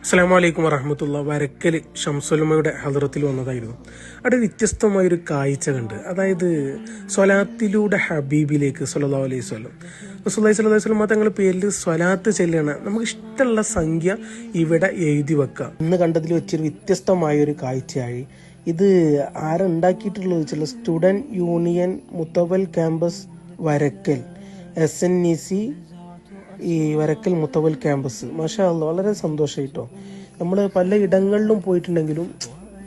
അസ്സലാമു അലൈക്കും വറഹ്മത്തുള്ളാഹി. വരക്കൽ ഷംസുലുമയുടെ ഹദറത്തിൽ വന്നതായിരുന്നു. അവിടെ വ്യത്യസ്തമായൊരു കാഴ്ച കണ്ട്. അതായത് സ്വലാത്തിലൂടെ ഹബീബിലേക്ക് സ്വല്ലല്ലാഹു അലൈഹി വസല്ലം റസൂലുള്ളാഹി സ്വല്ലല്ലാഹു അലൈഹി വസല്ലം തങ്ങളുടെ പേരിൽ സ്വലാത്ത് ചെല്ലണ നമുക്ക് ഇഷ്ടമുള്ള സംഖ്യ ഇവിടെ എഴുതി വെക്കാം. ഇന്ന് കണ്ടതിൽ വെച്ചൊരു വ്യത്യസ്തമായൊരു കാഴ്ചയായി. ഇത് ആരുണ്ടാക്കിയിട്ടുള്ളത് വെച്ചുള്ള സ്റ്റുഡൻറ് യൂണിയൻ മുത്തവൽ ക്യാമ്പസ് വരക്കൽ SNEC ഈ വരക്കൽ മുത്തവൽ ക്യാമ്പസ്. മാഷാ അല്ലാഹ്, വളരെ സന്തോഷമായിട്ടോ. നമ്മൾ പല ഇടങ്ങളിലും പോയിട്ടുണ്ടെങ്കിലും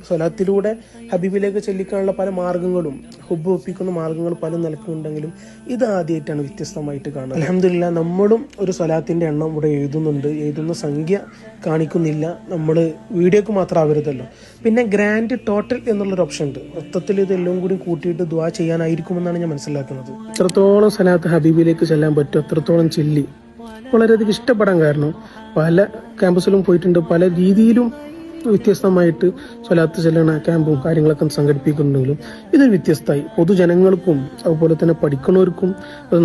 സ്വലാത്തിലൂടെ ഹബീബിലേക്ക് ചെല്ലിക്കാനുള്ള പല മാർഗങ്ങളും ഹുബ്ബ് ഒപ്പിക്കുന്ന മാർഗങ്ങൾ പല നിലക്കുണ്ടെങ്കിലും ഇത് ആദ്യമായിട്ടാണ് വ്യത്യസ്തമായിട്ട് കാണുന്നത്. അൽഹംദുലില്ലാഹ്, നമ്മളും ഒരു സ്വലാത്തിന്റെ എണ്ണം ഇവിടെ എഴുതുന്നുണ്ട്. എഴുതുന്ന സംഖ്യ കാണിക്കുന്നില്ല, നമ്മൾ വീഡിയോക്ക് മാത്രം ആവരുതല്ലോ. പിന്നെ ഗ്രാൻഡ് ടോട്ടൽ എന്നുള്ളൊരു ഓപ്ഷൻ ഉണ്ട്. മൊത്തത്തിൽ ഇതെല്ലാം കൂടി കൂട്ടിയിട്ട് ദുആ ചെയ്യാനായിരിക്കുമെന്നാണ് ഞാൻ മനസ്സിലാക്കുന്നത്. എത്രത്തോളം സ്വലാത്ത് ഹബീബിലേക്ക് ചെല്ലാൻ പറ്റും അത്രത്തോളം ചെല്ലി വളരെയധികം ഇഷ്ടപ്പെടാൻ കാരണം പല ക്യാമ്പസിലും പോയിട്ടുണ്ട്. പല രീതിയിലും വ്യത്യസ്തമായിട്ട് സ്വലാത്ത് ചെല്ലണ ക്യാമ്പും കാര്യങ്ങളൊക്കെ സംഘടിപ്പിക്കുന്നുണ്ടെങ്കിലും ഇത് വ്യത്യസ്തമായി പൊതുജനങ്ങൾക്കും അതുപോലെ തന്നെ പഠിക്കുന്നവർക്കും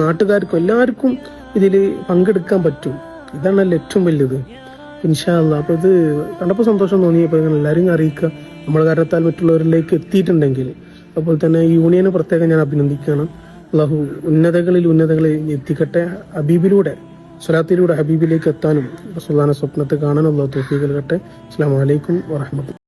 നാട്ടുകാർക്കും എല്ലാവർക്കും ഇതിൽ പങ്കെടുക്കാൻ പറ്റും. ഇതാണല്ലോ ഏറ്റവും വലിയത്. ഇൻഷാ അല്ലാഹ്, അപ്പൊ ഇത് കണ്ടപ്പോൾ സന്തോഷം തോന്നി. അപ്പൊ എല്ലാവരും അറിയിക്കുക, നമ്മുടെ കാരണത്താൽ മറ്റുള്ളവരിലേക്ക് എത്തിയിട്ടുണ്ടെങ്കിൽ. അതുപോലെ തന്നെ യൂണിയന് പ്രത്യേകം ഞാൻ അഭിനന്ദിക്കുകയാണ്. അല്ലാഹു ഉന്നതങ്ങളിൽ എത്തിക്കട്ടെ. ഹബീബിലൂടെ സ്വലാത്തിലൂടെ ഹബീബിലേക്ക് എത്താനും റസൂലുള്ളാഹിന്റെ സ്വപ്നത്തെ കാണാനും അല്ലാഹു തൗഫീഖ് നൽകട്ടെ. അസ്സലാമു അലൈക്കും വറഹ്മത്തുള്ളാഹി.